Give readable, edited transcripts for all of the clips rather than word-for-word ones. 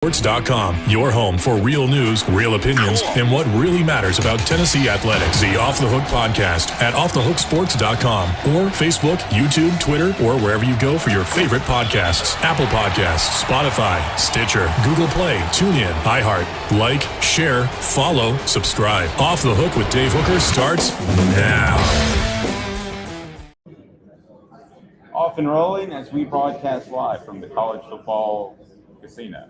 Sports.com, your home for real news, real opinions, and what really matters about Tennessee athletics. The Off the Hook podcast at offthehooksports.com or Facebook, YouTube, Twitter, or wherever you go for your favorite podcasts. Apple Podcasts, Spotify, Stitcher, Google Play, TuneIn, iHeart. Like, share, follow, subscribe. Off the Hook with Dave Hooker starts now. Off and rolling as we broadcast live from the college football casino.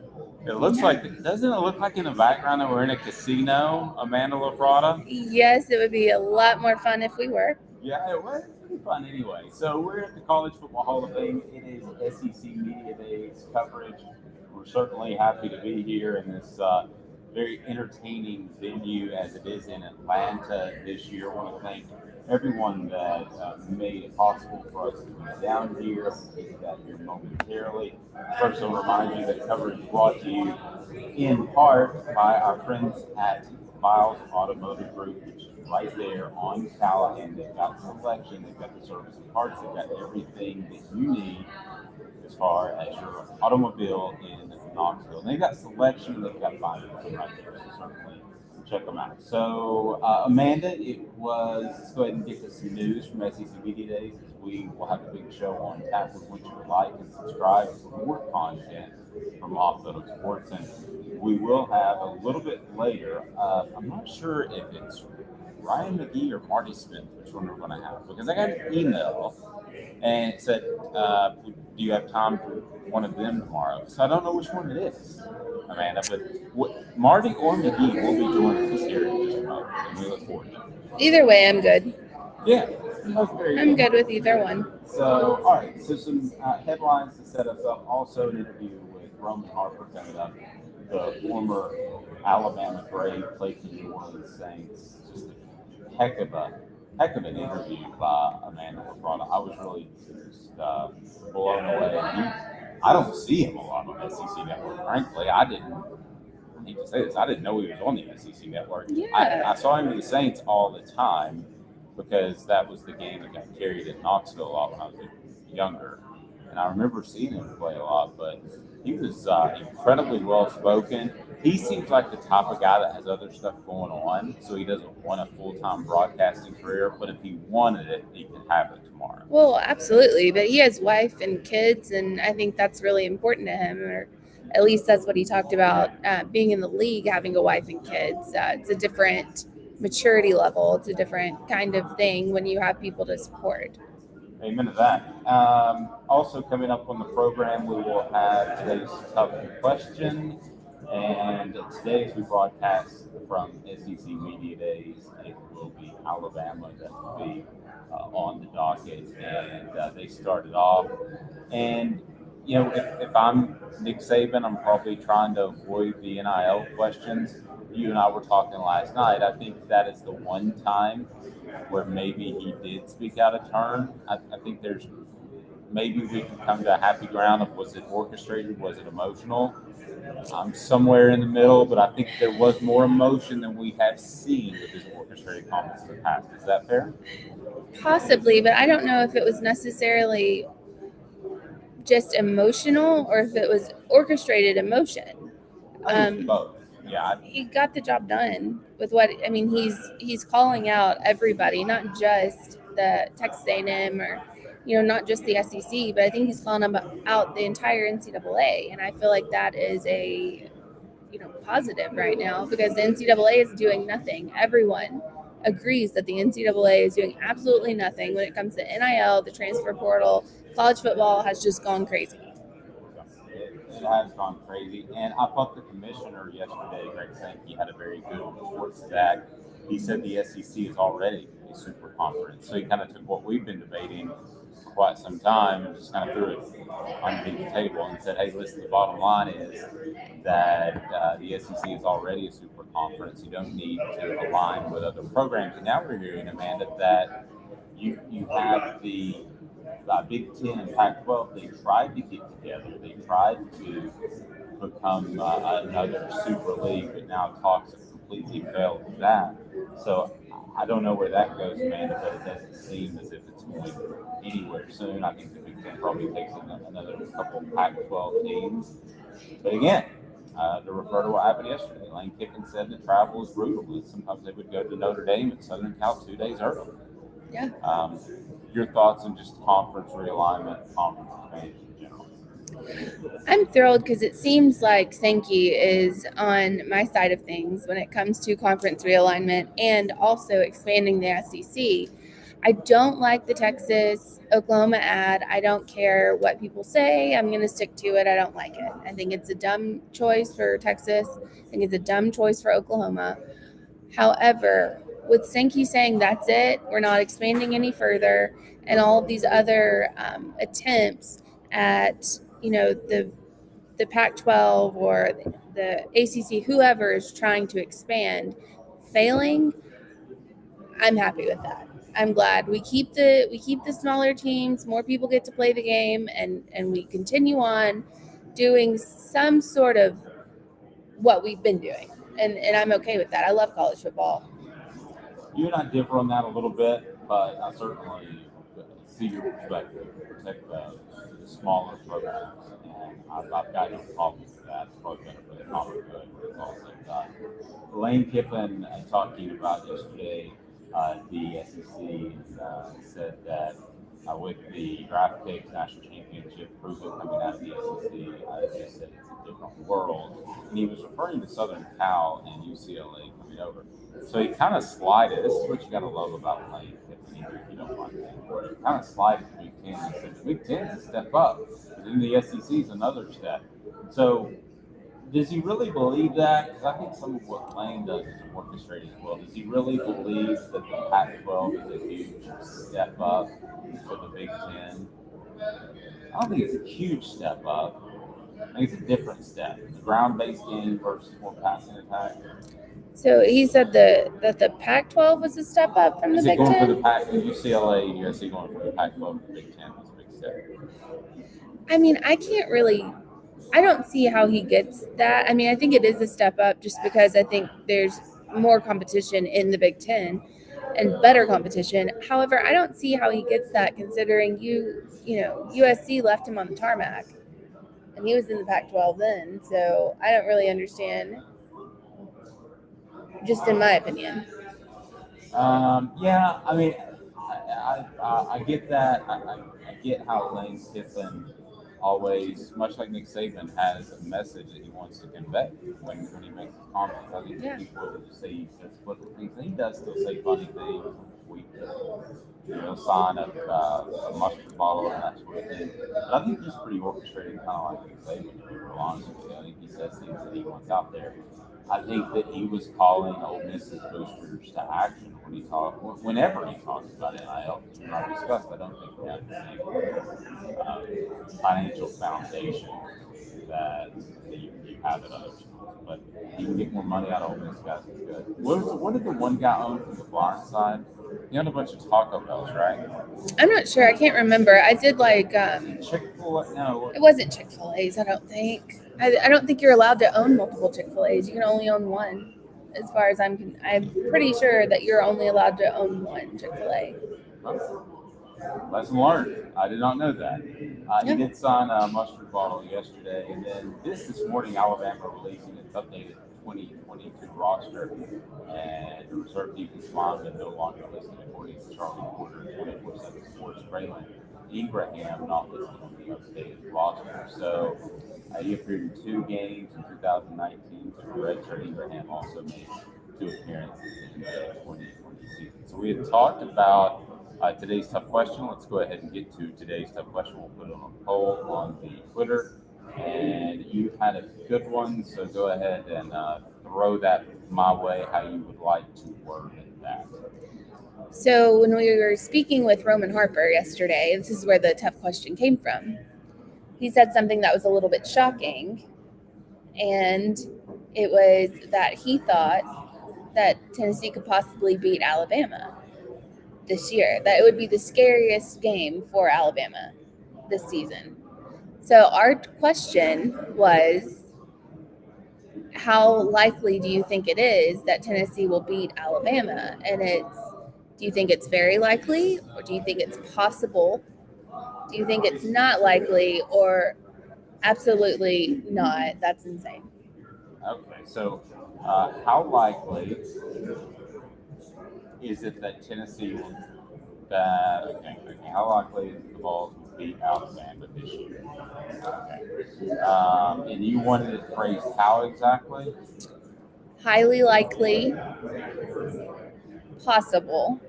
It looks like, doesn't it look like in the background that we're in a casino, Amanda LaFrada? Yes, it would be a lot more fun if we were. Yeah, it was pretty fun anyway. So we're at the College Football Hall of Fame. It is SEC Media Days coverage. We're certainly happy to be here in this very entertaining venue as it is in Atlanta this year. I want to thank everyone that made it possible for us to be down here. We'll get that here momentarily. First, I'll remind you that coverage is brought to you in part by our friends at Files Automotive Group, which is right there on Callahan. They've got selection, they've got the service and parts, they've got everything that you need as far as your automobile in Knoxville. And they've got selection, they've got buying right there, so certainly check them out. So, Amanda, let's go ahead and get to some news from SEC Media Days, as we will have a big show on tap with which you would like and subscribe for more content from Off the Hook Sports. And we will have a little bit later, I'm not sure if it's Ryan McGee or Marty Smith, which one we're going to have, because I got an email and it said, do you have time for one of them tomorrow? So I don't know which one it is, Amanda, but Marty or McGee will be joining us here in just a moment, and we look forward to it. Either way, I'm good. Yeah, that's very I'm good with either one. So, all right, so some headlines to set us up. Also, an interview with Roman Harper coming up, the former Alabama Brave, played for the New Orleans Saints. Just a heck of an interview by Amanda LaFrada. I was really just blown away. I don't see him a lot on the SEC Network, frankly. I hate to say this, I didn't know he was on the SEC Network. Yeah. I saw him with the Saints all the time because that was the game that got carried at Knoxville a lot when I was younger. And I remember seeing him play a lot, but he was incredibly well-spoken. He seems like the type of guy that has other stuff going on, so he doesn't want a full-time broadcasting career, but if he wanted it, he can have it tomorrow. Well, absolutely, but he has wife and kids, and I think that's really important to him, or at least that's what he talked about, being in the league, having a wife and kids. It's a different maturity level. It's a different kind of thing when you have people to support. Amen to that. Also coming up on the program, we will have today's tough question. And today, as we broadcast from SEC Media Days, it will be Alabama that will be on the docket. And they started off. And, you know, if I'm Nick Saban, I'm probably trying to avoid the NIL questions. You and I were talking last night. I think that is the one time where maybe he did speak out of turn. I think maybe we can come to a happy ground of, was it orchestrated, was it emotional? I'm somewhere in the middle, but I think there was more emotion than we have seen with his orchestrated comments in the past. Is that fair? Possibly, but I don't know if it was necessarily just emotional or if it was orchestrated emotion. I think both. Yeah, he got the job done with he's calling out everybody, not just the Texas A&M or, not just the SEC, but I think he's calling out the entire NCAA. And I feel like that is a, positive right now because the NCAA is doing nothing. Everyone agrees that the NCAA is doing absolutely nothing when it comes to NIL, the transfer portal. College football has just gone crazy. It has gone crazy. And I thought the commissioner yesterday, Greg Sankey, had a very good report to that. He said the SEC is already a super conference. So he kind of took what we've been debating for quite some time and just kind of threw it underneath the table and said, hey, listen, the bottom line is that the SEC is already a super conference. You don't need to align with other programs. And now we're hearing, Amanda, that you have the Big Ten and Pac-12, they tried to get together. They tried to become another super league, but now talks have completely failed with that. So I don't know where that goes, Amanda, but it doesn't seem as if it's going anywhere soon. I think the Big Ten probably takes another couple of Pac-12 teams. But again, to refer to what happened yesterday. Lane Kiffin said that travel is brutal, and sometimes they would go to Notre Dame and Southern Cal 2 days early. Yeah. Your thoughts on just conference realignment, conference expansion in general? I'm thrilled because it seems like Sankey is on my side of things when it comes to conference realignment and also expanding the SEC. I don't like the Texas-Oklahoma ad. I don't care what people say. I'm going to stick to it. I don't like it. I think it's a dumb choice for Texas. I think it's a dumb choice for Oklahoma. However, with Sankey saying that's it, we're not expanding any further, and all of these other attempts at, the Pac-12 or the ACC, whoever is trying to expand, failing, I'm happy with that. I'm glad we keep the smaller teams, more people get to play the game, and we continue on doing some sort of what we've been doing. And I'm okay with that. I love college football. You and I differ on that a little bit, but I certainly see your perspective. Protect the smaller programs, and I've got no problem with that. It's probably better for the common good, but it's also done. Lane Kiffin talking about yesterday, the SEC said that with the draft picks, national championship, proven coming out of the SEC, they said it's a different world. And he was referring to Southern Cal and UCLA coming over. So he kind of slided. This is what you got to love about Lane Kiffin, if you don't mind the word. He kind of slided the Big Ten. He said the Big Ten is a step up, but then the SEC is another step. So does he really believe that? Because I think some of what Lane does is orchestrated as well. Does he really believe that the Pac-12 is a huge step up for the Big Ten? I don't think it's a huge step up. I think it's a different step. The ground-based game versus more passing attack. So he said that the Pac-12 was a step up from the Big Ten? Ten? For the UCLA and USC going from the Pac-12 to the Big Ten was a big step. I mean, I don't see how he gets that. I mean, I think it is a step up just because I think there's more competition in the Big Ten and better competition. However, I don't see how he gets that considering USC left him on the tarmac and he was in the Pac-12 then. So I don't really understand, just in my opinion. Yeah, I mean, I get that. I get how Lane Kiffin always, much like Nick Saban, has a message that he wants to convey when he makes his comments. I think people would say he says flippant things, and he does still say funny things. We sign a mustard bottle and that sort of thing. But I think he's pretty orchestrated, kind of like Nick Saban, to be real honest with you. I think he says things that he wants out there. I think that he was calling Ole Miss's boosters to action whenever he talks about NIL. As I discussed, I don't think we have the same financial foundation that you have at other schools. But you can get more money out of Ole Miss guys. It's good. What did the one guy own from the blind side? He owned a bunch of Taco Bells, right? I'm not sure. I can't remember. I did like Chick-fil-A. No, it wasn't Chick-fil-A's. I don't think. I don't think you're allowed to own multiple Chick-fil-A's. You can only own one. As far as I'm pretty sure that you're only allowed to own one Chick-fil-A. Lesson learned. I did not know that. He did sign a mustard bottle yesterday, and then this morning, Alabama releasing its updated 2022 roster, and the reserve defense lineman no longer listed according to Charlie Porter, 24/7 Sports. Braylon Ingraham not listed on the updated roster. So he appeared in 2 games in 2019. So redshirt Ingraham also made 2 appearances in the 2020 season. So we had talked about today's tough question. Let's go ahead and get to today's tough question. We'll put it on a poll on the Twitter. And you had a good one, so go ahead and throw that my way how you would like to word that. So when we were speaking with Roman Harper yesterday, this is where the tough question came from. He said something that was a little bit shocking, and it was that he thought that Tennessee could possibly beat Alabama this year, that it would be the scariest game for Alabama this season. So our question was, how likely do you think it is that Tennessee will beat Alabama? And do you think it's very likely, or do you think it's possible? Do you think it's not likely, or absolutely not? That's insane. Okay, so how likely is it that Tennessee will how likely is the Vols will beat Alabama this year? Okay. And you wanted it phrased how exactly? Highly likely, possible,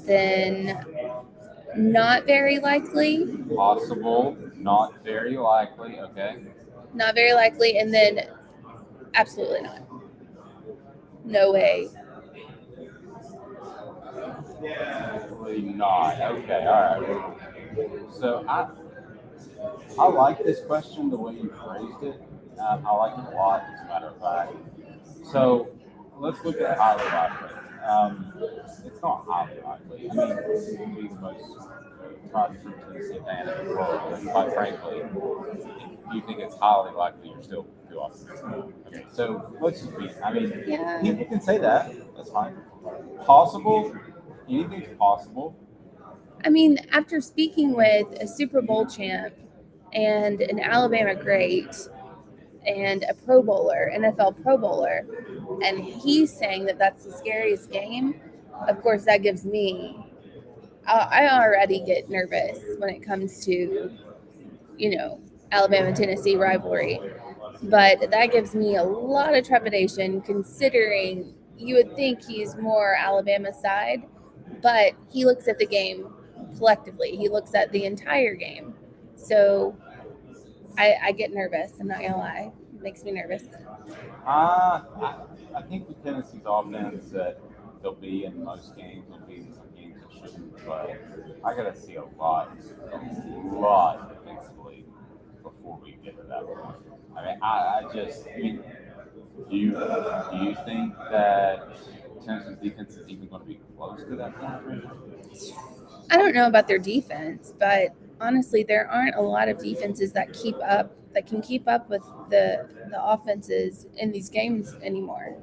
then not very likely, Possible, not very likely. Okay. not very likely, and then absolutely not. No way. Probably not. Okay. All right. So I like this question the way you phrased it. I like it a lot, as a matter of fact. So let's look at highly likely. It's not highly likely. I mean, to be the most tried and true Tennessee fan in the world, and quite frankly, if you think it's highly likely, you're still too optimistic. Okay, so let's just be. I mean, Yeah. people can say that. That's fine. Possible. Anything's possible. I mean, after speaking with a Super Bowl champ and an Alabama great and a Pro Bowler, NFL Pro Bowler, and he's saying that that's the scariest game, of course, that gives me, I already get nervous when it comes to, Alabama-Tennessee rivalry. But that gives me a lot of trepidation considering you would think he's more Alabama side, but he looks at the game collectively. He looks at the entire game. So I get nervous. I'm not going to lie. It makes me nervous. I think with Tennessee's offense that they'll be in most games, they'll be in some games that shouldn't, but I got to see a lot defensively before we get to that point. I mean, I mean, do you think that Tennessee's defense is even going to be close to that point? I don't know about their defense, but honestly, there aren't a lot of defenses that can keep up with the offenses in these games anymore.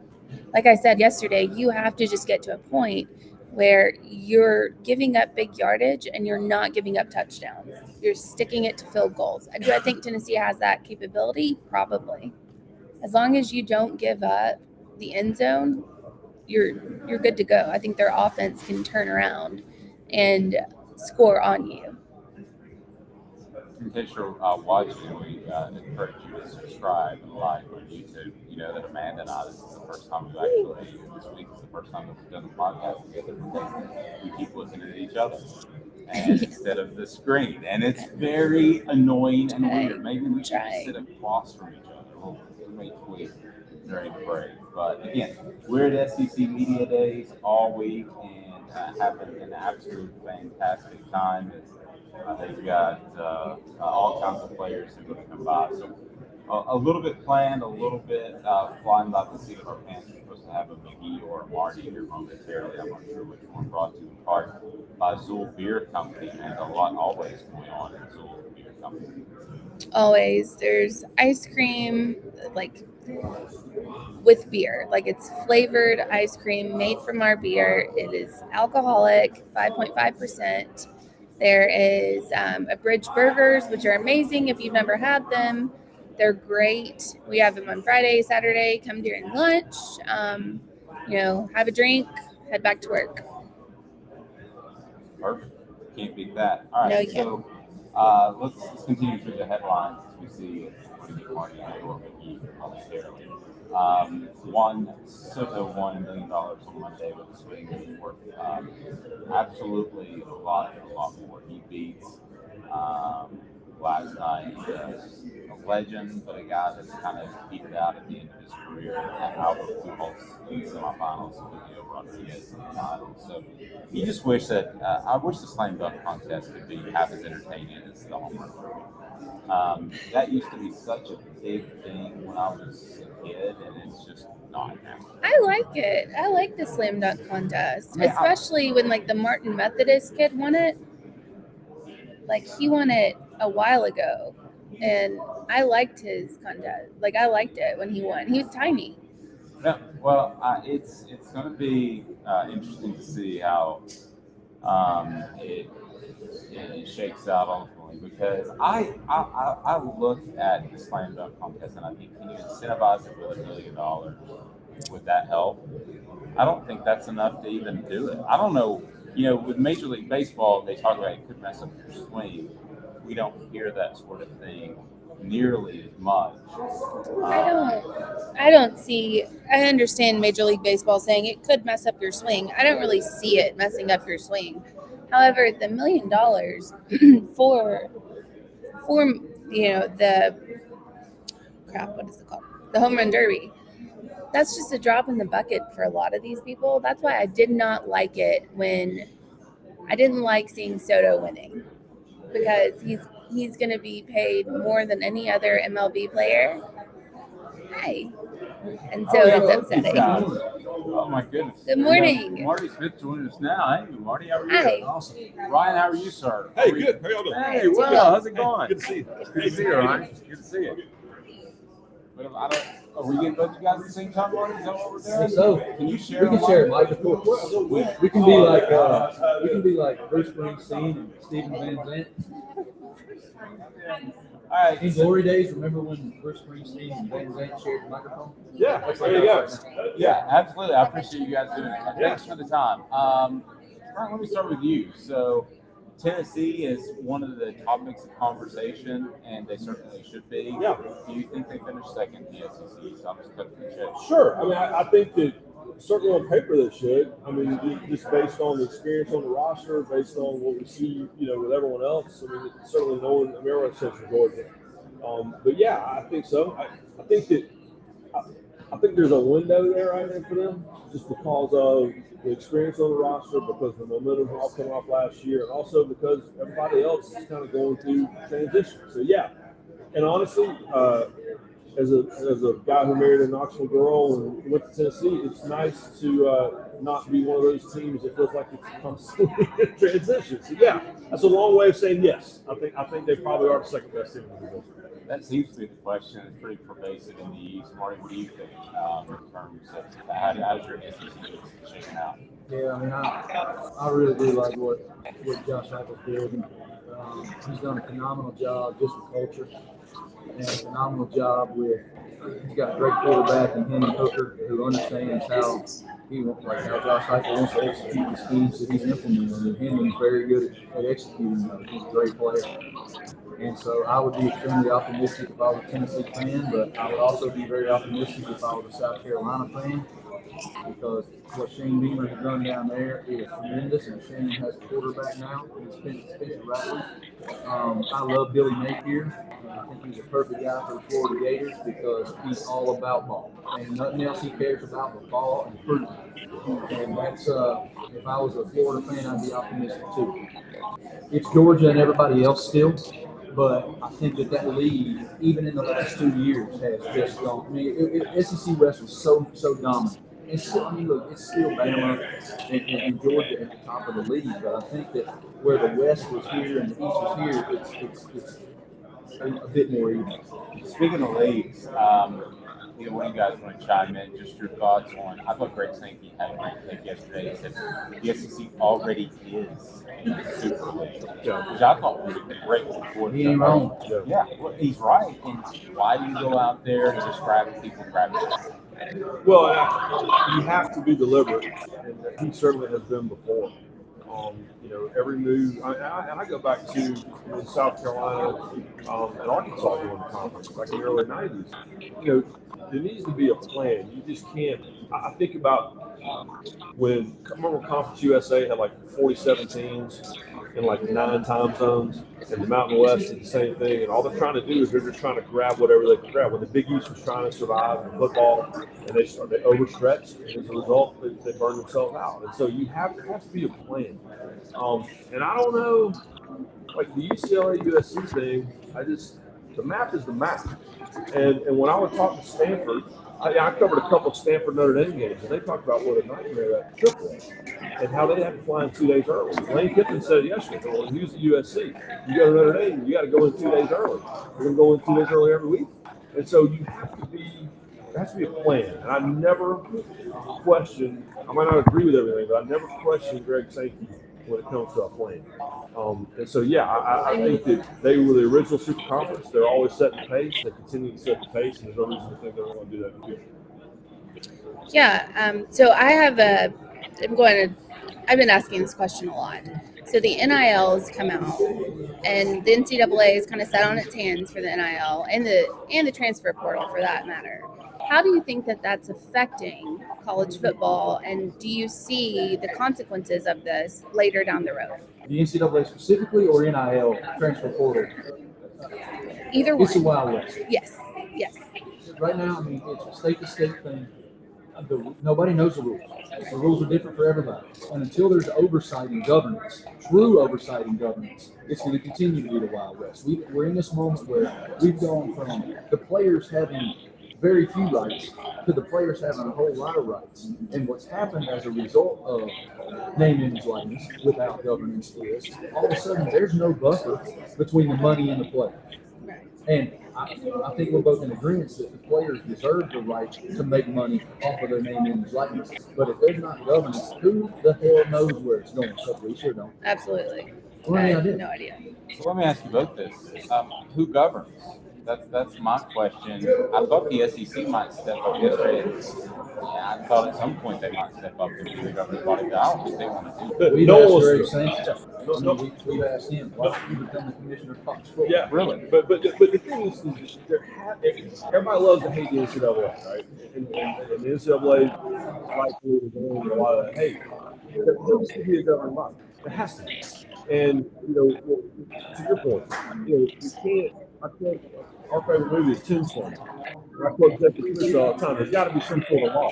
Like I said yesterday, you have to just get to a point where you're giving up big yardage and you're not giving up touchdowns. You're sticking it to field goals. Do I think Tennessee has that capability? Probably. As long as you don't give up the end zone, you're good to go. I think their offense can turn around and score on you. In case you're watching, we encourage you to subscribe and like on YouTube. You know that Amanda and I, this is the first time this week is the first time that we've done the podcast together because we keep looking at each other and instead of the screen. And it's very annoying and weird. Maybe we should just sit across from each other. We may tweet during the break. But again, we're at SEC Media Days all week and having an absolute fantastic time. They've got all kinds of players who are going to come by. So a little bit planned, a little bit flying by the seat of our pants. We're supposed to have a McGee or a Marty here momentarily. I'm not sure which one. Brought to you in part by Zool Beer Company, and a lot always going on at Zool Beer Company. Always. There's ice cream, like with beer. Like it's flavored ice cream made from our beer. It is alcoholic, 5.5%. There is abridged burgers, which are amazing if you've never had them. They're great. We have them on Friday, Saturday. Come during lunch. Have a drink, head back to work. Perfect. Can't beat that. All right. No, you so let's continue through the headlines as we see Marty or McGee momentarily. Soto won $1 million on Monday with a swing that is worth absolutely a lot more. He beats last night a legend, but a guy that's kind of petered out at the end of his career. Albert Pujols in the semifinals, Julio Rodriguez in the finals. So you just wish that I wish the slam dunk contest could be half as entertaining as the home run derby. That used to be such a big thing when I was a kid, and it's just not now. I like it. I like the slam dunk contest, especially when like the Martin Methodist kid won it. Like he won it a while ago, and I liked his contest. Like I liked it when he won. He was tiny. No, well, it's going to be interesting to see how it it shakes out ultimately, because I look at the slam dunk contest and I think, can you incentivize it with $1 million? Would that help? I don't think that's enough to even do it. I don't know. With Major League Baseball, they talk about it could mess up your swing. We don't hear that sort of thing nearly as much. I don't see. I understand Major League Baseball saying it could mess up your swing. I don't really see it messing up your swing. However, the $1 million for the crap, what is it called? The home run derby. That's just a drop in the bucket for a lot of these people. That's why I did not like it when I didn't like seeing Soto winning, because he's going to be paid more than any other MLB player. Hi. And so it's upsetting. Oh my goodness. Good morning. Marty Smith joining us now. Hey, Marty, how are you? Hi. Awesome. Ryan, how are you, sir? Hey, good. How y'all doing? Hey, well, how's it going? Good to see you. Good to see you, Ryan. Good to see you. But are we getting both you guys at the same time, Marty? Is that what we're doing? So Can you share? we can share it, Mike. We can be like Bruce Springsteen and Stephen Van Zandt. All right. In glory days, remember when Bruce Springsteen and Van Zandt shared the microphone? Yeah, there you go. Yeah, absolutely. I appreciate you guys doing it. Thanks for the time. Ryan, let me start with you. So, Tennessee is one of the topics of conversation, and they certainly should be. Yeah. Do you think they finished second in the SEC? So I'm just cutting the check. Sure. I mean, I think that certainly on paper they should. I mean, just based on the experience on the roster, based on what we see, with everyone else. I mean, certainly no one, everyone says Georgia. But yeah, I think so. I think there's a window there right there for them, just because of the experience on the roster, because the momentum all coming off last year, and also because everybody else is kind of going through transition. So yeah, and honestly, as a guy who married a Knoxville girl and went to Tennessee, it's nice to not be one of those teams that feels like it's constantly in transition. So yeah, that's a long way of saying yes. I think they probably are the second best team in the division. That seems to be the question. It's pretty pervasive in the East. Marty, what do you think in terms of how's your SEC shaking out? Yeah, I mean, I really do like what Josh Heupel's doing. He's done a phenomenal job just with culture, and a phenomenal job with. He's got a great quarterback in Hendon Hooker, who understands how how Josh Heupel wants to execute the schemes that he's implementing. And Hendon's very good at executing those. He's a great player. And so I would be extremely optimistic if I was a Tennessee fan, but I would also be very optimistic if I was a South Carolina fan, because what Shane Beamer has done down there is tremendous, and Shane has a quarterback now. He's Spencer Rattler. I love Billy Napier. I think he's a perfect guy for the Florida Gators because he's all about ball. And nothing else he cares about but ball and fruit. And that's, if I was a Florida fan, I'd be optimistic too. It's Georgia and everybody else still. But I think that league, even in the last 2 years, has just gone. I mean, SEC West was so dominant. It's still, it's still Bama and Georgia at the top of the league. But I think that where the West was here and the East was here, it's a bit more even. Speaking of leagues, either one of you guys want to chime in, just your thoughts on. I thought Greg Sankey had a great take yesterday. He said the SEC already is the Super League, which I thought was a great report. He ain't wrong. Yeah, well, he's right. And why do you go out there and just grab people, Well, you have to be deliberate, and he certainly has been before. Every move, and I go back to South Carolina and Arkansas doing the conference, like in the early 90s. There needs to be a plan. You just can't. I think about remember Conference USA had like 47 teams in like 9 time zones, and the Mountain West is the same thing. And all they're trying to do is they're just trying to grab whatever they can grab. When the Big East was trying to survive in football, and they overstretched, and as a result, they burned themselves out. And so you have to be a plan. And I don't know, like the UCLA USC thing. The map is the map. And when I would talk to Stanford, I covered a couple of Stanford Notre Dame games, and they talked about what a nightmare that trip was, and how they had to fly in 2 days early. Lane Kiffin said yesterday, well, he was at USC. You go to Notre Dame, you got to go in 2 days early. We're going to go in 2 days early every week. And so there has to be a plan. And I never question, I might not agree with everything, but I never question Greg Sankey when it comes to a plan. And so, yeah, I think that they were the original super conference. They're always setting the pace. They continue to set the pace, and there's no reason to think they're going to do that in the future. Yeah. So I've been asking this question a lot. So the NILs come out, and the NCAA is kind of set on its hands for the NIL and the transfer portal for that matter. How do you think that that's affecting college football, and do you see the consequences of this later down the road? The NCAA specifically or NIL transfer portal? Either one. It's a Wild West. Yes. Right now, I mean, it's a state-to-state thing. Nobody knows the rules. The rules are different for everybody. And until there's oversight and governance, true oversight and governance, it's going to continue to be the Wild West. We're in this moment where we've gone from the players having very few rights to the players having a whole lot of rights. And what's happened as a result of name, image, likeness without governance is all of a sudden there's no buffer between the money and the player. And I think we're both in agreement that the players deserve the right to make money off of their name, image, likeness. But if there's not governance, who the hell knows where it's going? Because we sure don't. Absolutely. Well, I have no idea. So let me ask you both this: who governs? That's my question. I thought the SEC might step up yesterday. I thought at some point they might step up and be the governing body. But I don't think they want to do it. We've asked Greg Sanchez. We've asked him, why don't you become the commissioner of college football? Yeah, really. But the thing is everybody loves to hate the NCAA, right? And the NCAA likely is doing a lot of that hate. There has to be a governing body. There has to be. And to your point, you can't. I think our favorite movie is Tombstone. I quote Jeffrey Smith all the time. There's got to be some sort of law.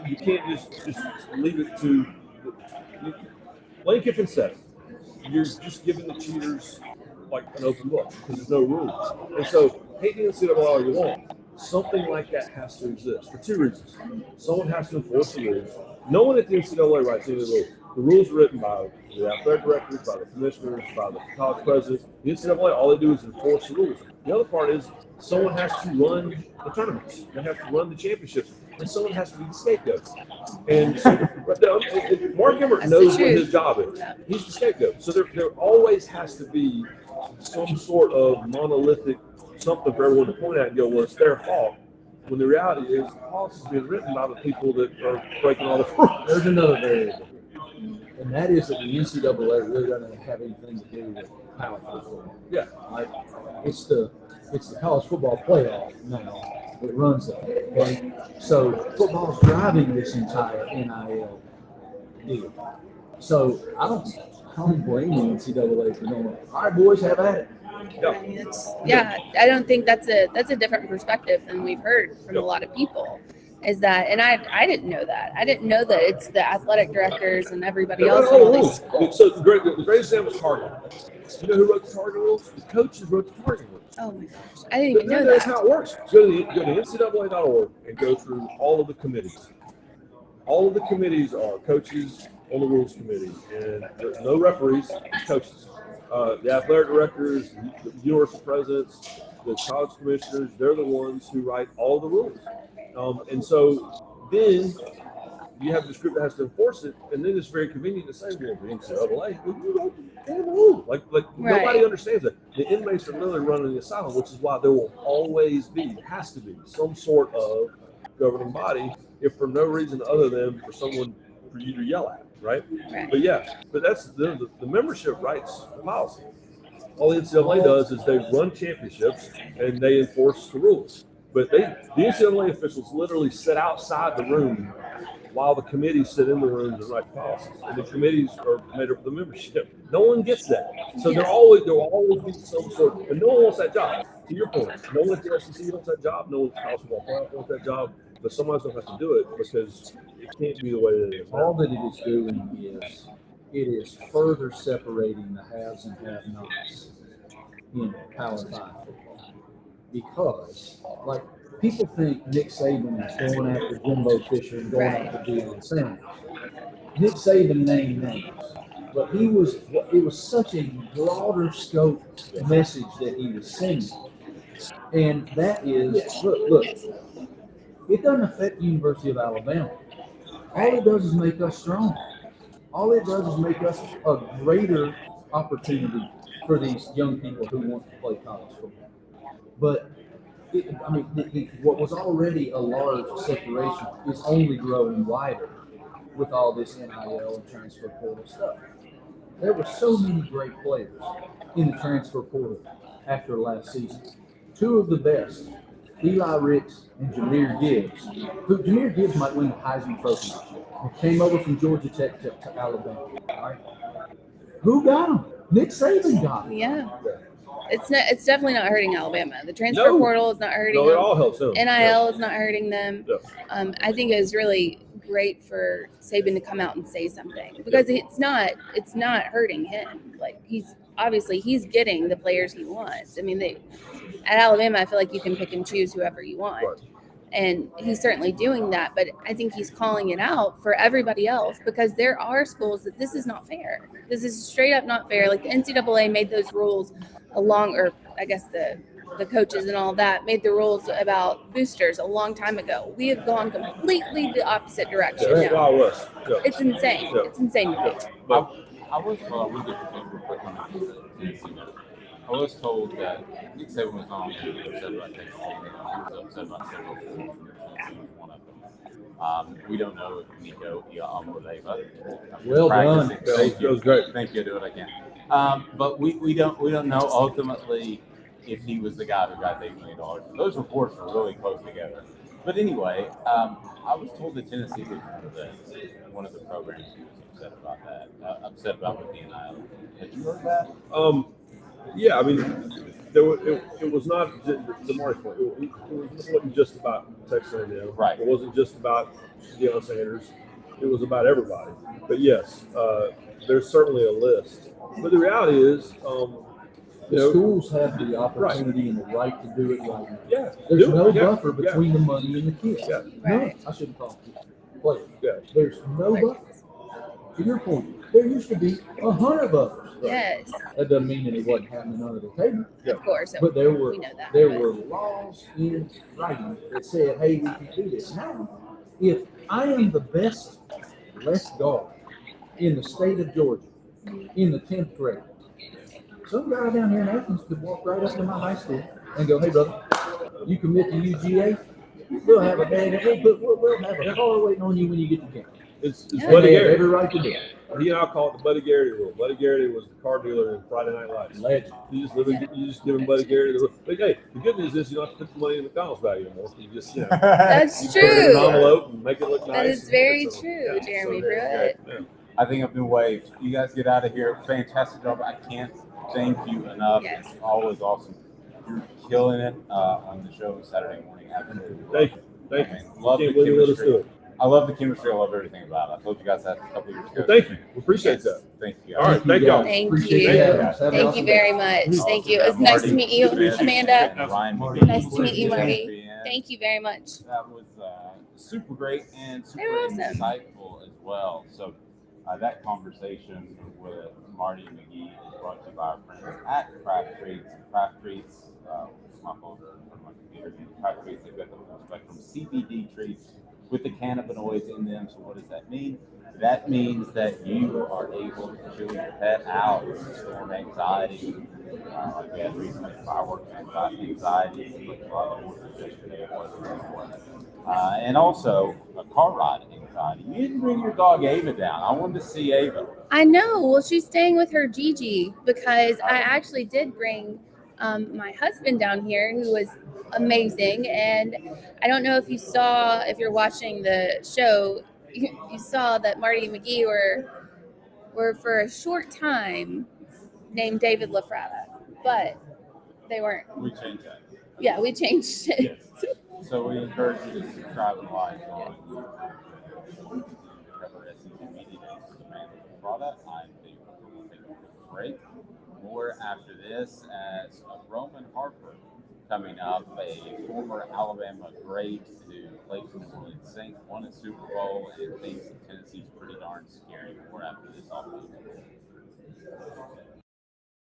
You can't just leave it to. Lane Kiffin said it. You're just giving the cheaters like an open book because there's no rules. And so, hate the NCAA all you want. Something like that has to exist for two reasons. Someone has to enforce the rules. No one at the NCAA writes any of the rules. The rules are written by the athletic directors, by the commissioners, by the college presidents. The NCAA, all they do is enforce the rules. The other part is someone has to run the tournaments. They have to run the championships. And someone has to be the scapegoat. And so, Mark Emmert knows what his job is. He's the scapegoat. So there always has to be some sort of monolithic something for everyone to point at and go, well, it's their fault. When the reality is, the policy is being written by the people that are breaking all the rules. There's another variable. And that is that the NCAA really doesn't have anything to do with power football. Yeah. Like, it's the college football playoff now that runs that. Okay? So football's driving this entire NIL deal. So I don't blame the NCAA for going, all right, boys, have at it. I don't think that's a different perspective than we've heard from a lot of people. Is that, and I didn't know that. I didn't know that it's the athletic directors and everybody else. So the great example is targeting. You know who wrote the targeting rules? The coaches wrote the targeting rules. Oh my gosh, I didn't even know that. That's how it works. Go to NCAA.org and go through all of the committees. All of the committees are coaches on the rules committee, and there's no referees, it's coaches. The athletic directors, the university presidents, the college commissioners, they're the ones who write all the rules. And so then you have this group that has to enforce it, and then it's very convenient to say, well, the NCAA, you wrote the damn rule. Like nobody understands that. The inmates are literally running the asylum, which is why there will always be, has to be, some sort of governing body, if for no reason other than for you to yell at, right? But that's the membership writes the policy. All the NCAA does is they run championships and they enforce the rules. But the NCAA officials literally sit outside the room while the committees sit in the rooms and write policies. And the committees are made up of the membership. No one gets that. So there will always be some sort, and no one wants that job. To your point, no one at the SEC wants that job. No one at the college football playoff wants that job. But someone's going to have to do it because it can't be the way that it is. All that it is doing is it is further separating the haves and have-nots in Power 5 football. Because, like, people think Nick Saban is going after Jimbo Fisher and going after Deion Sanders. Nick Saban named names, but it was such a broader scope message that he was sending. And that is, look, it doesn't affect the University of Alabama. All it does is make us strong. all it does is make us a greater opportunity for these young people who want to play college football. But what was already a large separation is only growing wider with all this NIL and transfer portal stuff. There were so many great players in the transfer portal after last season. Two of the best, Eli Ricks and Jahmyr Gibbs. Jahmyr Gibbs might win the Heisman Trophy this year. Came over from Georgia Tech to Alabama. Right? Who got him? Nick Saban got him. Yeah. It's definitely not hurting Alabama. The transfer portal is not hurting them. No, it all helps them. NIL is not hurting them. Yeah. I think it was really great for Saban to come out and say something because it's not hurting him. Like he's getting the players he wants. I mean, at Alabama, I feel like you can pick and choose whoever you want. Right. And he's certainly doing that, but I think he's calling it out for everybody else because there are schools that this is not fair. This is straight up not fair. Like the NCAA made those rules or I guess the coaches and all that made the rules about boosters a long time ago. We have gone completely the opposite direction Yeah, now. Wild West. Yeah. It's insane. Yeah. It's insane to me. But I was told that Nick Saban was on upset about Texas A&M. He was upset about several things. He was one of them. We don't know if Nico Iamaleava. Well done. Thank you. That was great. Thank you. I do what I can. But we don't know ultimately if he was the guy who got $8 million. Those reports are really close together. But anyway, I was told that Tennessee was one of the programs he was upset about with the NIL. Had you heard that? Yeah, I mean, it was not to Marty's point. It wasn't just about Texas A&M. Right. It wasn't just about Deion Sanders. It was about everybody. But yes, there's certainly a list. But the reality is, the schools have the opportunity and the right to do it right now. Yeah, There's no buffer between the money and the kids. Yeah. Right. No, I shouldn't call them players. Yeah. There's no buffer. To your point, there used to be 100 buffers. Yes. That doesn't mean that it wasn't happening under the table. Of course. But there were we know that, were laws in writing that said, hey, we can do this. Now, if I am the best left guard in the state of Georgia in the 10th grade, some guy down here in Athens could walk right up to my high school and go, hey, brother, you commit to UGA, we'll have a bag, we'll have a car waiting on you when you get to camp. It's Yeah. Buddy They have Garrity. every right to do it. He and I call it the Buddy Garrity rule. Buddy Garrity was the car dealer in Friday Night Lights. Legend. You just give him Buddy Garrity the rule. But hey, the good news is you don't have to put the money in McDonald's bag anymore. You just That's you put it in an true. envelope and make it look nice. That is very So, true, Jeremy very Pruitt. Yeah. I think I've been waved. You guys get out of here. Fantastic job. I can't thank you enough. Yes. It's always awesome. You're killing it on the show Saturday morning. Absolutely. Thank you. Thank you. Love the Can't believe you let us do chemistry. it. I love the chemistry. I love everything about it. I told you guys that a couple of years ago. Well, thank you. We appreciate Yes. that. Thank you. All right. Thank y'all. Thank Appreciate you. you having us. Have an Thank awesome you day. very much. Thank you. It was nice to meet you, Amanda. Ryan Marty. McGee. Nice to meet you, Marty. ESPN. Thank you very much. That was super great and super They were awesome. insightful as well. So that conversation with Marty McGee is brought to you by our friends at Craft Treats. Craft Treats, my folder from my computer. Craft Treats, they've got the full spectrum CBD treats with the cannabinoids in them. So what does that mean? That means that you are able to chill your pet out, storm anxiety. Like we had recently, fireworks anxiety, a lot of horses yesterday, and also a car ride anxiety. You didn't bring your dog Ava down. I wanted to see Ava. I know. Well, she's staying with her Gigi because I actually did bring my husband down here, who was amazing. And I don't know if you're watching the show, you saw that Marty and McGee were for a short time named David LaFrada, but they weren't. We changed that. Yeah, we changed it. Yes. So we encourage you to subscribe and like on YouTube. Cover SEC Media Days with Amanda Frada. I'm Dave. We'll take a quick break. More after this as Roman Harper coming up, a former Alabama great who played for the New Orleans Saints, won a Super Bowl, and thinks that Tennessee's pretty darn scary. More after this.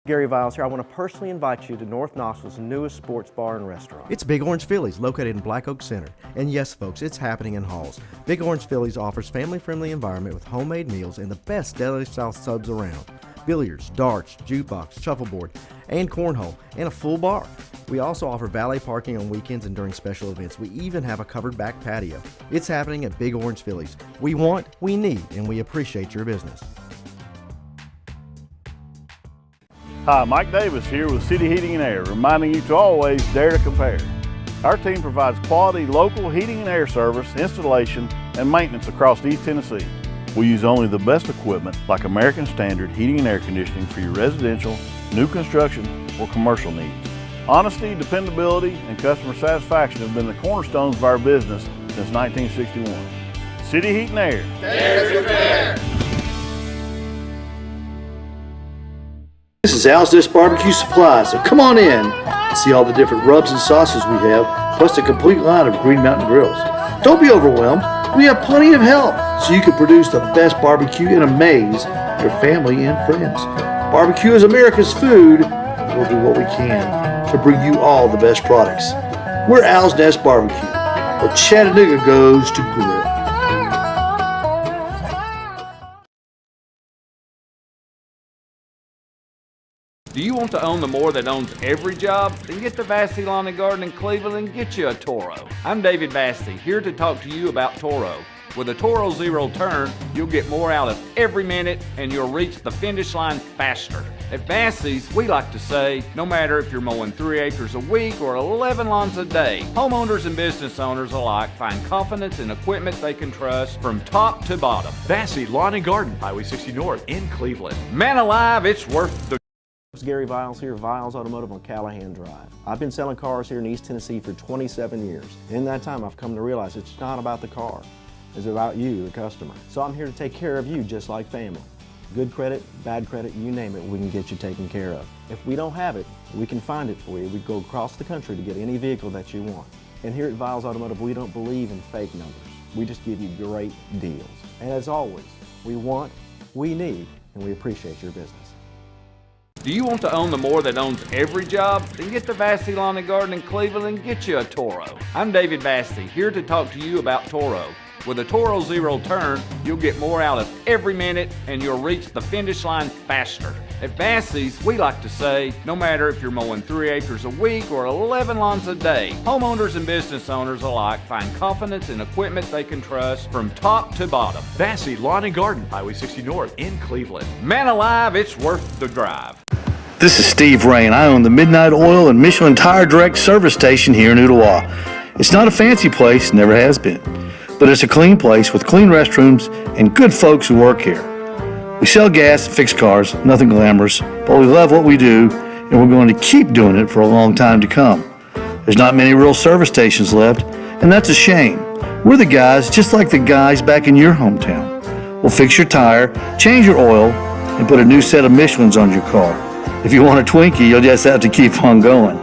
Gary Viles here. I want to personally invite you to North Knoxville's newest sports bar and restaurant. It's Big Orange Phillies, located in Black Oak Center. And yes, folks, it's happening in Halls. Big Orange Phillies offers family-friendly environment with homemade meals and the best deli-style subs around. Billiards, darts, jukebox, shuffleboard, and cornhole, and a full bar. We also offer valet parking on weekends and during special events. We even have a covered back patio. It's happening at Big Orange Phillies. We want, we need, and we appreciate your business. Hi, Mike Davis here with City Heating and Air, reminding you to always dare to compare. Our team provides quality local heating and air service, installation, and maintenance across East Tennessee. We use only the best equipment like American Standard Heating and Air Conditioning for your residential, new construction, or commercial needs. Honesty, dependability, and customer satisfaction have been the cornerstones of our business since 1961. City Heat and Air. Dare to compare. This is Al's Dish Barbecue Supply, so come on in and see all the different rubs and sauces we have, plus a complete line of Green Mountain grills. Don't be overwhelmed. We have plenty of help so you can produce the best barbecue and amaze your family and friends. Barbecue is America's food. We'll do what we can to bring you all the best products. We're Al's Nest Barbecue, where Chattanooga goes to grill. Do you want to own the more that owns every job? Then get to Vassey Lawn and Garden in Cleveland and get you a Toro. I'm David Vassey, here to talk to you about Toro. With a Toro Zero Turn, you'll get more out of every minute and you'll reach the finish line faster. At Vassey's, we like to say, no matter if you're mowing 3 acres a week or 11 lawns a day, homeowners and business owners alike find confidence in equipment they can trust from top to bottom. Vassey Lawn and Garden, Highway 60 North in Cleveland. Man alive, it's worth the It's Gary Viles here, Viles Automotive on Callahan Drive. I've been selling cars here in East Tennessee for 27 years. In that time, I've come to realize it's not about the car. It's about you, the customer. So I'm here to take care of you just like family. Good credit, bad credit, you name it, we can get you taken care of. If we don't have it, we can find it for you. We go across the country to get any vehicle that you want. And here at Viles Automotive, we don't believe in fake numbers. We just give you great deals. And as always, we want, we need, and we appreciate your business. Do you want to own the more that owns every job? Then get to Vassey Lawn and Garden in Cleveland and get you a Toro. I'm David Vassey, here to talk to you about Toro. With a Toro Zero Turn, you'll get more out of every minute and you'll reach the finish line faster. At Vassey's, we like to say, no matter if you're mowing 3 acres a week or 11 lawns a day, homeowners and business owners alike find confidence in equipment they can trust from top to bottom. Vassey Lawn and Garden, Highway 60 North in Cleveland. Man alive, it's worth the drive. This is Steve Rain. I own the Midnight Oil and Michelin Tire Direct service station here in Ooltewah. It's not a fancy place, never has been, but it's a clean place with clean restrooms and good folks who work here. We sell gas and fix cars, nothing glamorous, but we love what we do and we're going to keep doing it for a long time to come. There's not many real service stations left, and that's a shame. We're the guys just like the guys back in your hometown. We'll fix your tire, change your oil, and put a new set of Michelins on your car. If you want a Twinkie, you'll just have to keep on going.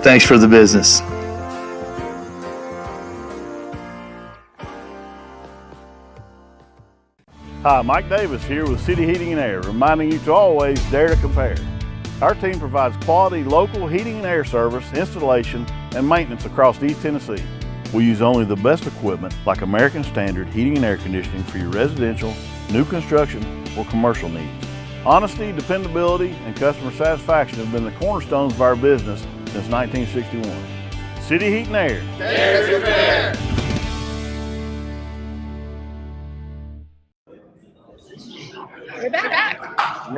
Thanks for the business. Hi, Mike Davis here with City Heating and Air, reminding you to always dare to compare. Our team provides quality local heating and air service, installation, and maintenance across East Tennessee. We use only the best equipment like American Standard Heating and Air Conditioning for your residential, new construction, or commercial needs. Honesty, dependability, and customer satisfaction have been the cornerstones of our business since 1961. City Heat and Air. Dare to compare. We're back.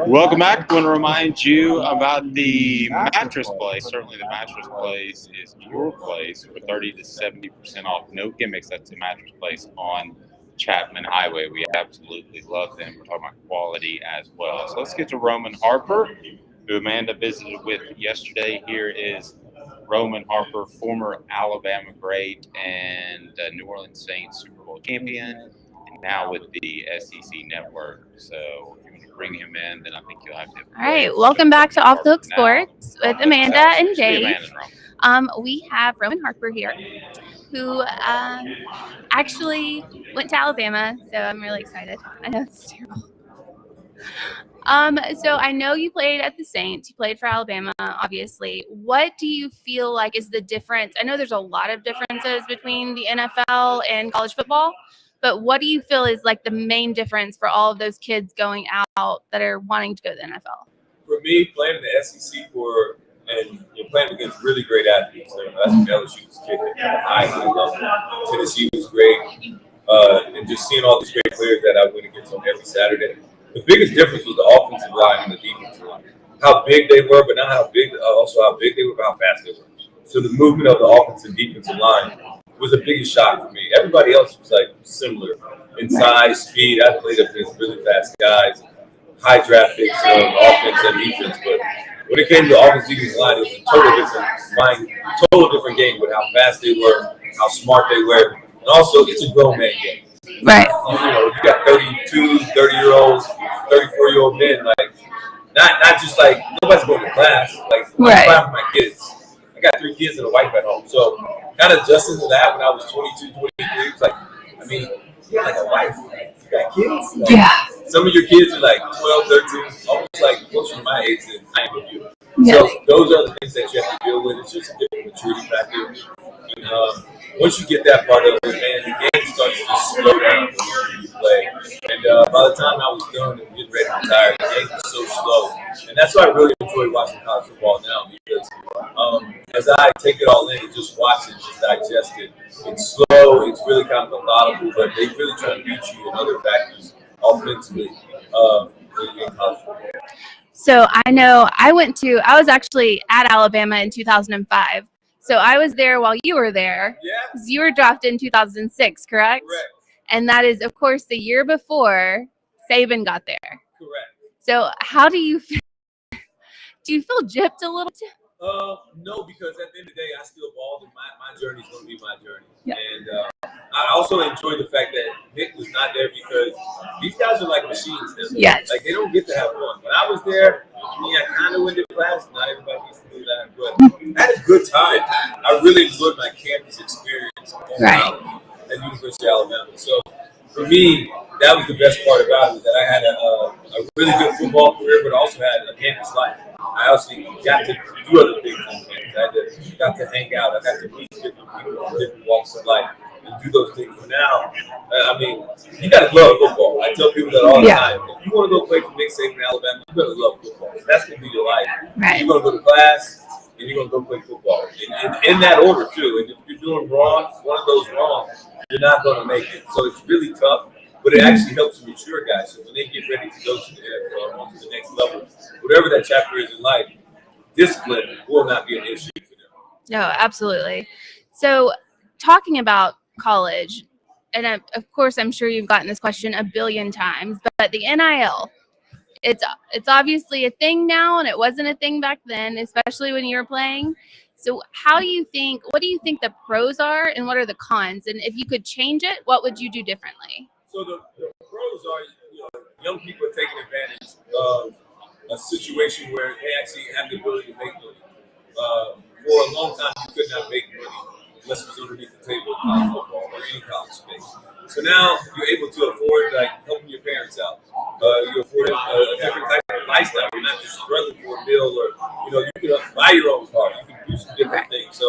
Welcome back. I want to remind you about the mattress place. Certainly the mattress place is your place for 30 to 70% off. No gimmicks. That's the mattress place on Chapman Highway. We absolutely love them. We're talking about quality as well. So let's get to Roman Harper, who Amanda visited with yesterday. Here is Roman Harper, former Alabama great and New Orleans Saints Super Bowl champion, and now with the SEC Network. So if you want to bring him in, then I think you'll have to. All right, welcome back to Off the Hook Sports with Amanda and Dave. We have Roman Harper here, who actually went to Alabama, so I'm really excited. I know it's terrible. So I know you played at the Saints. You played for Alabama, obviously. What do you feel like is the difference? I know there's a lot of differences between the NFL and college football, but what do you feel is like the main difference for all of those kids going out that are wanting to go to the NFL? For me, playing in the SEC and you're playing against really great athletes. That's what LSU was kicking at a high level. Tennessee was great. And just seeing all these great players that I went against on every Saturday. The biggest difference was the offensive line and the defensive line. How big they were, but not how big, also how big they were, but how fast they were. So the movement of the offensive and defensive line was the biggest shock for me. Everybody else was like similar in size, speed. I played up against really fast guys, high draft picks, offense and defense. But when it came to offensive defensive line, it was a total different game with how fast they were, how smart they were. And also, it's a grown man game. Right. You got 32, 30-year-olds, 34-year-old men, like, not just like, nobody's going to class. Like, I'm fine with my kids. I got 3 kids and a wife at home. So, kind of adjusting to that when I was 22, 23, it's like, I mean, you got like a wife, you got kids. Like, yeah. Some of your kids are like 12, 13, almost like closer to my age than I am with you. Yes. So, those are the things that you have to deal with. It's just a different maturity factor. And, once you get that part of it, man, the game starts to just slow down when you play. And by the time I was done and getting ready to retire, the game was so slow. And that's why I really enjoy watching college football now, because as I take it all in and just watch it, just digest it, it's slow, it's really kind of methodical, but they really try to beat you in other factors offensively in college football. So I know I was actually at Alabama in 2005. So I was there while you were there. Yeah. You were drafted in 2006, correct? Correct. And that is, of course, the year before Saban got there. Correct. So how do you feel? Do you feel gypped a little? No, because at the end of the day, I still balled, and my journey is going to be my journey. Yeah. And I also enjoy the fact that Nick was not there, because these guys are like machines. Yes. Like, they don't get to have fun. When I was there, I kind of went to class. Not everybody needs to do that, but I had a good time. I really enjoyed my campus experience at University of Alabama. So for me, that was the best part about it, that I had a really good football career, but also had a campus life. I also got to do other things on campus. I got to hang out. I got to meet different people from different walks of life and do those things. But now, I mean, you got to love football. I tell people that all the time. If you want to go play for Nick Saban in Alabama, you better love football. That's going to be your life. Right. You're going to go to class, and you're going to go play football. And in that order, too. And if you're doing wrong, one of those wrong, you're not going to make it. So it's really tough. But it actually helps mature guys. So when they get ready to go to the NFL, on to the next level, whatever that chapter is in life, discipline will not be an issue for them. No, absolutely. So talking about college, and of course, I'm sure you've gotten this question a billion times, but the NIL, it's obviously a thing now, and it wasn't a thing back then, especially when you were playing. So what do you think the pros are, and what are the cons? And if you could change it, what would you do differently? So the pros are, young people are taking advantage of a situation where they actually have the ability to make money. For a long time, you could not make money unless it was underneath the table in college football or any college space. So now you're able to afford, like, helping your parents out. You afford a different type of lifestyle. You're not just struggling for a meal, or you can buy your own car. You can do some different things. So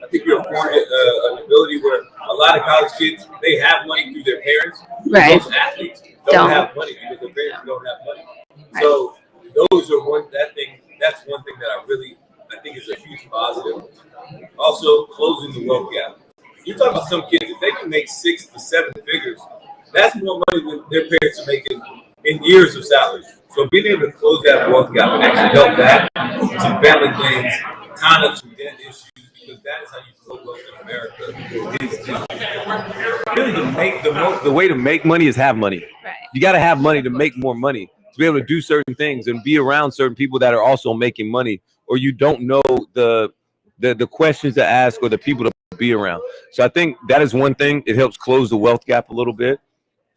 I think you're afforded an ability where a lot of college kids, they have money through their parents. Right. Those athletes don't have money because their parents don't have money. Right. So those are that's one thing that I think is a huge positive. Also, closing the wealth gap. You're talking about some kids, if they can make 6 to 7 figures, that's more money than their parents are making in years of salaries. So being able to close that wealth gap and actually help that, some family things, kind of some debt issues, because that is how you grow wealth in America. Really, the way to make money is have money. Right. You got to have money to make more money, to be able to do certain things and be around certain people that are also making money, or you don't know the questions to ask or the people to be around. So I think that is one thing. It helps close the wealth gap a little bit,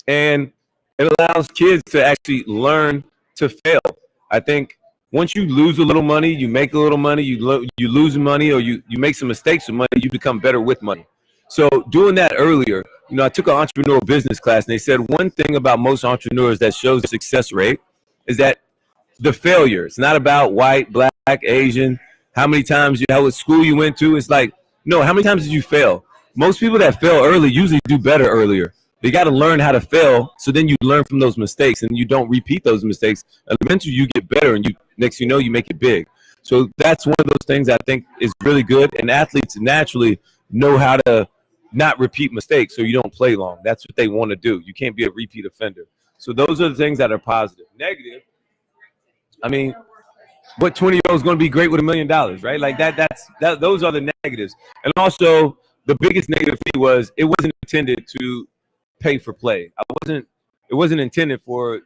and it allows kids to actually learn to fail. I think once you lose a little money, you make a little money, you lose money, or you make some mistakes with money, you become better with money. So doing that earlier, I took an entrepreneurial business class, and they said one thing about most entrepreneurs that shows the success rate is that the failure. It's not about white, black, Asian, how many times what school you went to. It's like, no, how many times did you fail? Most people that fail early usually do better earlier. They got to learn how to fail, so then you learn from those mistakes and you don't repeat those mistakes. Eventually you get better, and next you know, you make it big. So that's one of those things I think is really good, and athletes naturally know how to not repeat mistakes so you don't play long. That's what they want to do. You can't be a repeat offender. So those are the things that are positive. Negative, I mean, what 20-year-old is going to be great with $1 million, right? Like those are the negatives. And also the biggest negative fee was it wasn't intended to pay for play. It wasn't intended for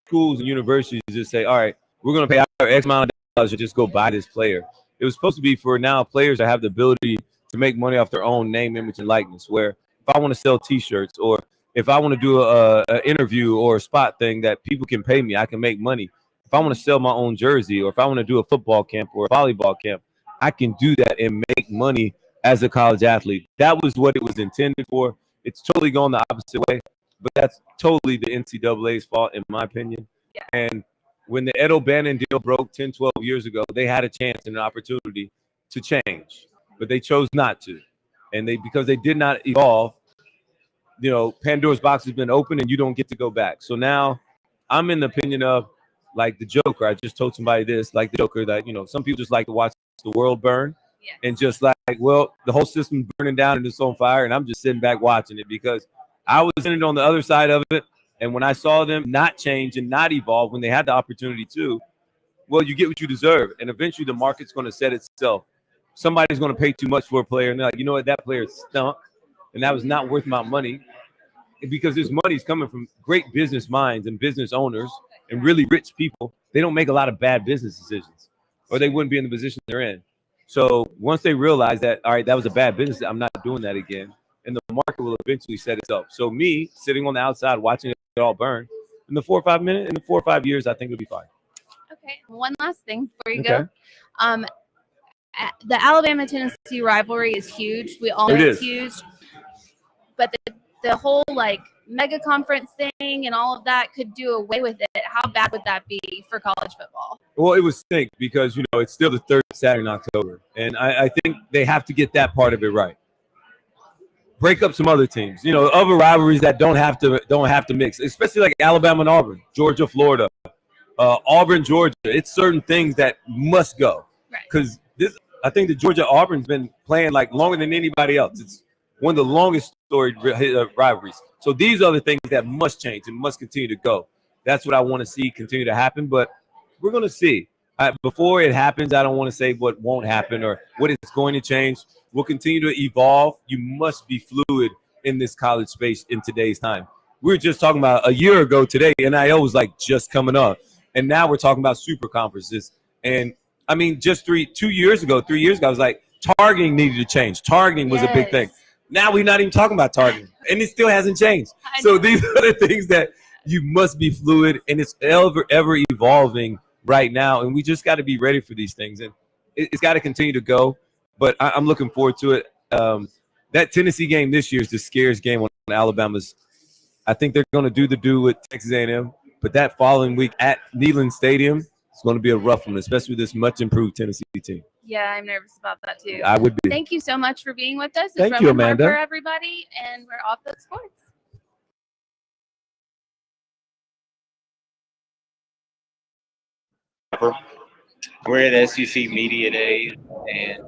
schools and universities to just say, all right, we're going to pay our X amount of dollars to just go buy this player. It was supposed to be for now players that have the ability to make money off their own name, image, and likeness, where if I want to sell T-shirts, or if I want to do an interview or a spot thing that people can pay me, I can make money. If I want to sell my own jersey, or if I want to do a football camp or a volleyball camp, I can do that and make money as a college athlete. That was what it was intended for. It's totally going the opposite way, but that's totally the NCAA's fault, in my opinion. Yeah. And when the Ed O'Bannon deal broke 10, 12 years ago, they had a chance and an opportunity to change, but they chose not to. And because they did not evolve, Pandora's box has been open and you don't get to go back. So now I'm in the opinion of, like the Joker. I just told somebody this, like the Joker, that, some people just like to watch the world burn. Yes. And just like, well, the whole system's burning down and it's on fire, and I'm just sitting back watching it because I was in it on the other side of it. And when I saw them not change and not evolve when they had the opportunity to, well, you get what you deserve. And eventually the market's going to set itself. Somebody's going to pay too much for a player, and they're like, you know what, that player stunk, and that was not worth my money. Because this money's coming from great business minds and business owners and really rich people. They don't make a lot of bad business decisions, or they wouldn't be in the position they're in. So once they realize that, all right, that was a bad business, I'm not doing that again, and the market will eventually set itself. So me sitting on the outside watching it all burn, in the 4 or 5 years, I think it'll be fine. Okay. One last thing before you go. The Alabama-Tennessee rivalry is huge. We all know it's huge. But the whole mega conference thing and all of that could do away with it. How bad would that be for college football? Well, it would stink because, it's still the third Saturday in October. And I think they have to get that part of it right. Break up some other teams, other rivalries that don't have to mix, especially like Alabama and Auburn, Georgia, Florida, Auburn, Georgia. It's certain things that must go. Because I think the Georgia-Auburn's been playing longer than anybody else. It's one of the longest storied rivalries. So these are the things that must change and must continue to go. That's what I want to see continue to happen, but we're going to see. Before it happens, I don't want to say what won't happen or what is going to change. We'll continue to evolve. You must be fluid in this college space in today's time. We were just talking about a year ago today, NIL was just coming up. And now we're talking about super conferences. And I mean, just 3 years ago, I was like, targeting needed to change. Targeting was a big thing. Now we're not even talking about targeting, and it still hasn't changed. So these are the things that you must be fluid, and it's ever evolving right now, and we just got to be ready for these things, and it's got to continue to go. But I'm looking forward to it. That Tennessee game this year is the scariest game on Alabama's. I think they're going to do with Texas A&M, but that following week at Neyland Stadium, it's going to be a rough one, especially with this much improved Tennessee team. Yeah, I'm nervous about that too. I would be. Thank you so much for being with us. Thank you, Amanda. For everybody, and we're off the sports. We're at SEC Media Days, and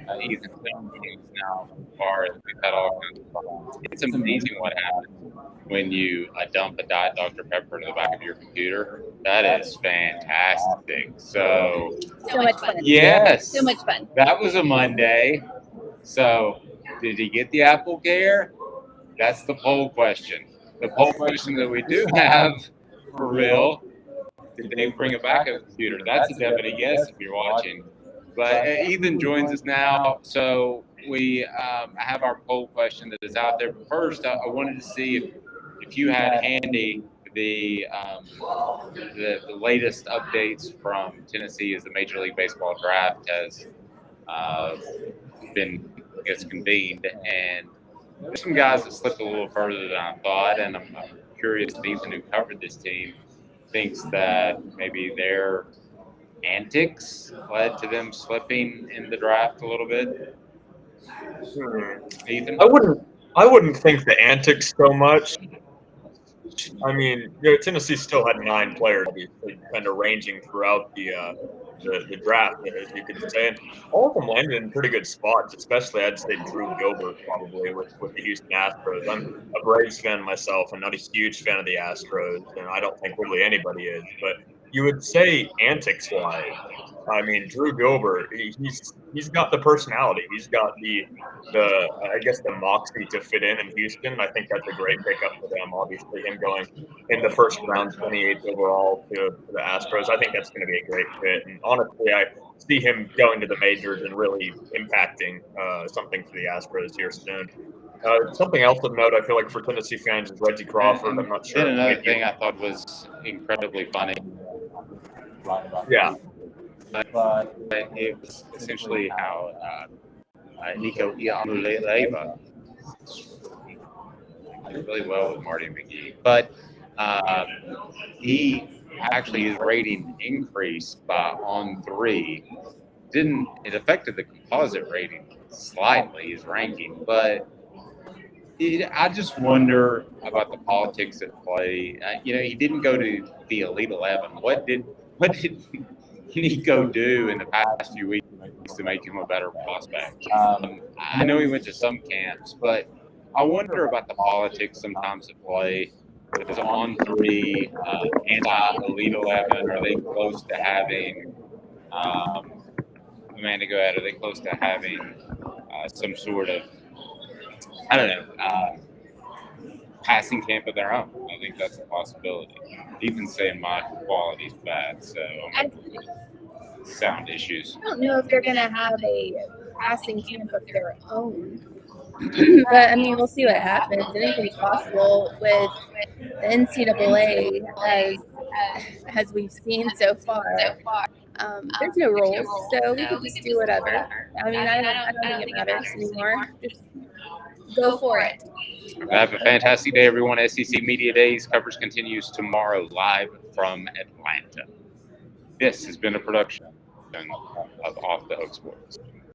Ethan's been meetings now so far as we've had all kinds of fun. It's amazing what happens when you dump a Diet Dr. Pepper in the back of your computer. That is fantastic. So much fun. Yes. So much fun. That was a Monday. So did he get the Apple Care? That's the poll question. The poll question that we do have for real, did they bring it back a computer? That's a definite yes if you're watching. But Ethan joins us now. So we have our poll question that is out there. But first, I wanted to see if you had handy the latest updates from Tennessee as the Major League Baseball draft has been, convened. And there's some guys that slipped a little further than I thought. And I'm curious, Ethan, who covered this team, thinks that maybe their antics led to them slipping in the draft a little bit. Ethan? I wouldn't think the antics so much. I mean, Tennessee still had 9 players, obviously, kind of ranging throughout the draft, as you could say. And all of them landed in pretty good spots, especially I'd say Drew Gilbert probably with the Houston Astros. I'm a Braves fan myself and not a huge fan of the Astros, and I don't think really anybody is. But you would say antics-wise, I mean, Drew Gilbert, he's got the personality. He's got the moxie to fit in Houston. I think that's a great pickup for them. Obviously, him going in the first round, 28th overall to the Astros, I think that's going to be a great fit. And honestly, I see him going to the majors and really impacting something for the Astros here soon. Something else of note, I feel like for Tennessee fans is Reggie Crawford. I'm not sure. And another thing I thought was incredibly funny. Yeah. But it was essentially how Nico Iamaleava did really well with Marty McGee. But he actually, his rating increased by on 3. It affected the composite rating slightly, his ranking, but I just wonder about the politics at play. He didn't go to the Elite 11. What did Nico do in the past few weeks to make him a better prospect? I know he went to some camps, but I wonder about the politics sometimes at play. Is on 3 anti-Elite 11? Are they close to having Amanda, go ahead. Are they close to having some sort of, I don't know, passing camp of their own? I think that's a possibility. Even saying my quality's bad, so sound issues. I don't know if they're going to have a passing camp of their own. But, I mean, we'll see what happens. Anything's possible with the NCAA as we've seen so far. There's no rules, so we can just do whatever. I mean, I don't think it matters anymore. Just go for it. Have a fantastic day, everyone. SEC Media Days coverage continues tomorrow live from Atlanta. This has been a production of Off the Hook Sports.